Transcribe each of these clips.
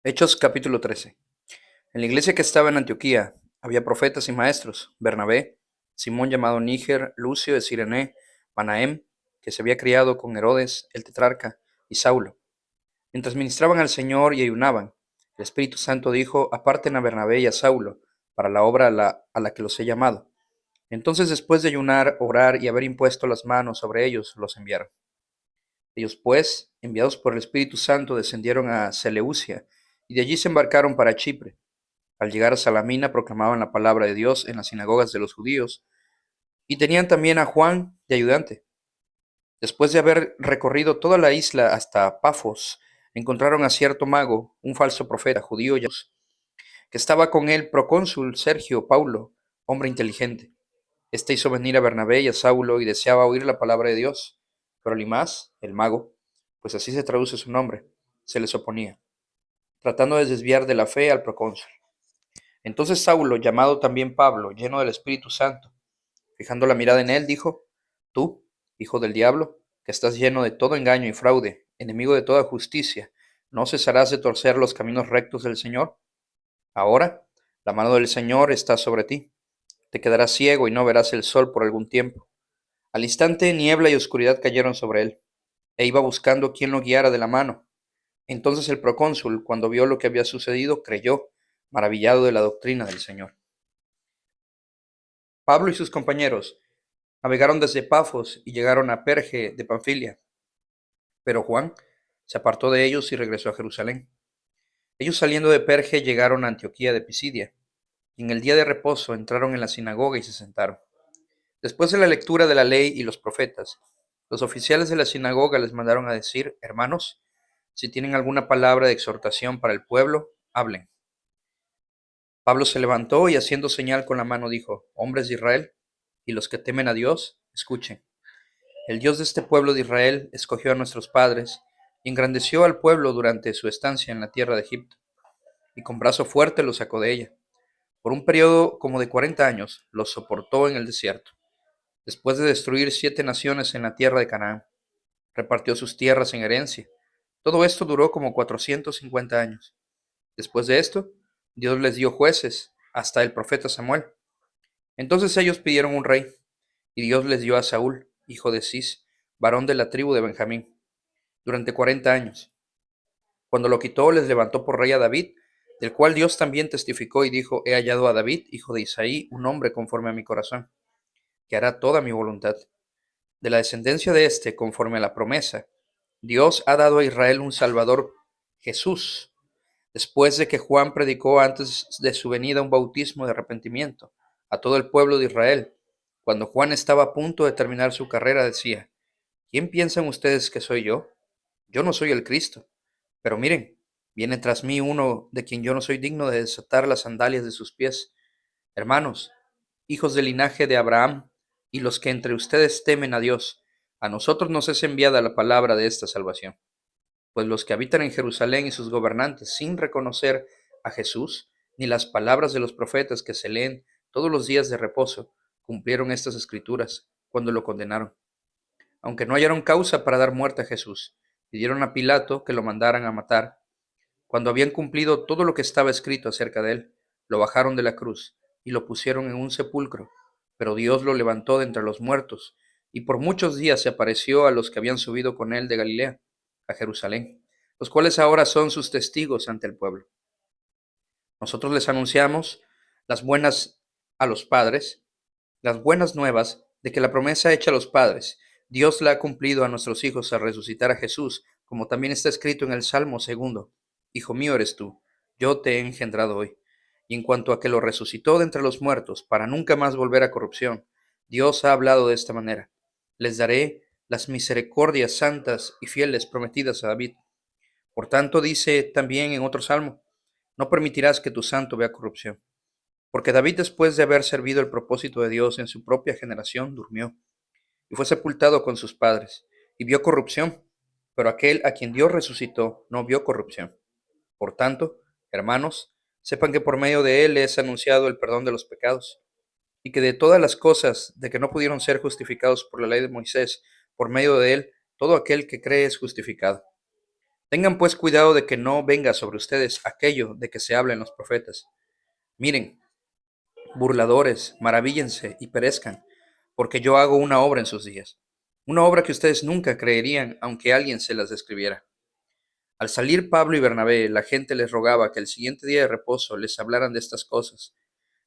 Hechos capítulo 13. En la iglesia que estaba en Antioquía había profetas y maestros: Bernabé, Simón llamado Níger, Lucio de Cirene, Manahem, que se había criado con Herodes el tetrarca, y Saulo. Mientras ministraban al Señor y ayunaban, el Espíritu Santo dijo: aparten a Bernabé y a Saulo para la obra a la que los he llamado. Entonces, después de ayunar, orar y haber impuesto las manos sobre ellos, los enviaron. Ellos, pues, enviados por el Espíritu Santo, descendieron a Seleucia, y de allí se embarcaron para Chipre. Al llegar a Salamina, proclamaban la palabra de Dios en las sinagogas de los judíos, y tenían también a Juan de ayudante. Después de haber recorrido toda la isla hasta Pafos, encontraron a cierto mago, un falso profeta judío, que estaba con el procónsul Sergio Paulo, hombre inteligente. Este hizo venir a Bernabé y a Saulo y deseaba oír la palabra de Dios, pero Elimas, el mago, pues así se traduce su nombre, se les oponía, tratando de desviar de la fe al procónsul. Entonces Saulo, llamado también Pablo, lleno del Espíritu Santo, fijando la mirada en él, dijo: tú, hijo del diablo, que estás lleno de todo engaño y fraude, enemigo de toda justicia, ¿no cesarás de torcer los caminos rectos del Señor? Ahora, la mano del Señor está sobre ti. Te quedarás ciego y no verás el sol por algún tiempo. Al instante, niebla y oscuridad cayeron sobre él, e iba buscando quién lo guiara de la mano. Entonces el procónsul, cuando vio lo que había sucedido, creyó, maravillado de la doctrina del Señor. Pablo y sus compañeros navegaron desde Pafos y llegaron a Perge de Panfilia, pero Juan se apartó de ellos y regresó a Jerusalén. Ellos, saliendo de Perge, llegaron a Antioquía de Pisidia, y en el día de reposo entraron en la sinagoga y se sentaron. Después de la lectura de la ley y los profetas, los oficiales de la sinagoga les mandaron a decir: hermanos, si tienen alguna palabra de exhortación para el pueblo, hablen. Pablo se levantó y, haciendo señal con la mano, dijo: hombres de Israel, y los que temen a Dios, escuchen. El Dios de este pueblo de Israel escogió a nuestros padres y engrandeció al pueblo durante su estancia en la tierra de Egipto, y con brazo fuerte los sacó de ella. Por un periodo como de 40 años los soportó en el desierto. Después de destruir 7 naciones en la tierra de Canaán, repartió sus tierras en herencia. Todo esto duró como 450 años. Después de esto, Dios les dio jueces, hasta el profeta Samuel. Entonces ellos pidieron un rey, y Dios les dio a Saúl, hijo de Cis, varón de la tribu de Benjamín, durante 40 años. Cuando lo quitó, les levantó por rey a David, del cual Dios también testificó y dijo: he hallado a David, hijo de Isaí, un hombre conforme a mi corazón, que hará toda mi voluntad. De la descendencia de éste, conforme a la promesa, Dios ha dado a Israel un Salvador, Jesús, después de que Juan predicó antes de su venida un bautismo de arrepentimiento a todo el pueblo de Israel. Cuando Juan estaba a punto de terminar su carrera, decía: ¿quién piensan ustedes que soy yo? Yo no soy el Cristo. Pero miren, viene tras mí uno de quien yo no soy digno de desatar las sandalias de sus pies. Hermanos, hijos del linaje de Abraham, y los que entre ustedes temen a Dios, a nosotros nos es enviada la palabra de esta salvación. Pues los que habitan en Jerusalén y sus gobernantes, sin reconocer a Jesús, ni las palabras de los profetas que se leen todos los días de reposo, cumplieron estas escrituras cuando lo condenaron. Aunque no hallaron causa para dar muerte a Jesús, pidieron a Pilato que lo mandaran a matar. Cuando habían cumplido todo lo que estaba escrito acerca de él, lo bajaron de la cruz y lo pusieron en un sepulcro, pero Dios lo levantó de entre los muertos, y por muchos días se apareció a los que habían subido con él de Galilea a Jerusalén, los cuales ahora son sus testigos ante el pueblo. Nosotros les anunciamos las buenas a los padres, las buenas nuevas de que la promesa hecha a los padres, Dios la ha cumplido a nuestros hijos al resucitar a Jesús, como también está escrito en el Salmo segundo: Hijo mío eres tú, yo te he engendrado hoy. Y en cuanto a que lo resucitó de entre los muertos, para nunca más volver a corrupción, Dios ha hablado de esta manera: les daré las misericordias santas y fieles prometidas a David. Por tanto, dice también en otro salmo: no permitirás que tu santo vea corrupción. Porque David, después de haber servido el propósito de Dios en su propia generación, durmió y fue sepultado con sus padres, y vio corrupción, pero aquel a quien Dios resucitó no vio corrupción. Por tanto, hermanos, sepan que por medio de él es anunciado el perdón de los pecados, y que de todas las cosas de que no pudieron ser justificados por la ley de Moisés, por medio de él, todo aquel que cree es justificado. Tengan pues cuidado de que no venga sobre ustedes aquello de que se habla en los profetas. Miren, burladores, maravíllense y perezcan, porque yo hago una obra en sus días, una obra que ustedes nunca creerían aunque alguien se las describiera. Al salir Pablo y Bernabé, la gente les rogaba que el siguiente día de reposo les hablaran de estas cosas.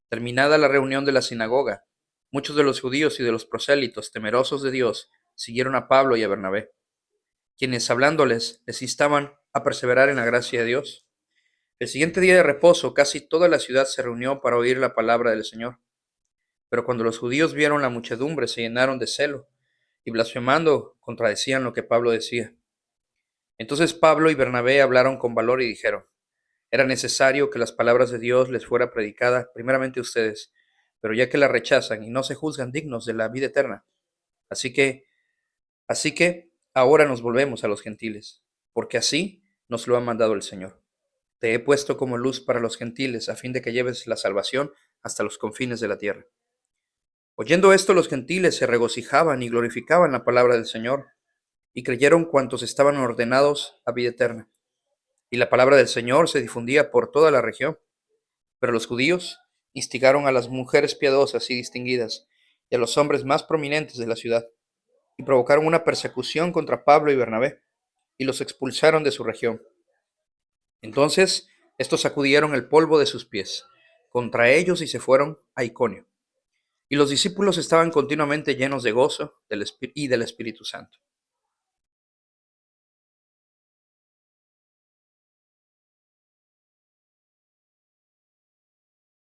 Terminada la reunión de la sinagoga, muchos de los judíos y de los prosélitos, temerosos de Dios, siguieron a Pablo y a Bernabé, quienes hablándoles les instaban a perseverar en la gracia de Dios. El siguiente día de reposo, casi toda la ciudad se reunió para oír la palabra del Señor. Pero cuando los judíos vieron la muchedumbre, se llenaron de celo y blasfemando contradecían lo que Pablo decía. Entonces Pablo y Bernabé hablaron con valor y dijeron: era necesario que las palabras de Dios les fuera predicada primeramente a ustedes, pero ya que la rechazan y no se juzgan dignos de la vida eterna, así que, así que ahora nos volvemos a los gentiles, porque así nos lo ha mandado el Señor. Te he puesto como luz para los gentiles, a fin de que lleves la salvación hasta los confines de la tierra. Oyendo esto, los gentiles se regocijaban y glorificaban la palabra del Señor, y creyeron cuantos estaban ordenados a vida eterna. Y la palabra del Señor se difundía por toda la región. Pero los judíos instigaron a las mujeres piadosas y distinguidas, y a los hombres más prominentes de la ciudad, y provocaron una persecución contra Pablo y Bernabé, y los expulsaron de su región. Entonces estos sacudieron el polvo de sus pies contra ellos y se fueron a Iconio. Y los discípulos estaban continuamente llenos de gozo y del Espíritu Santo,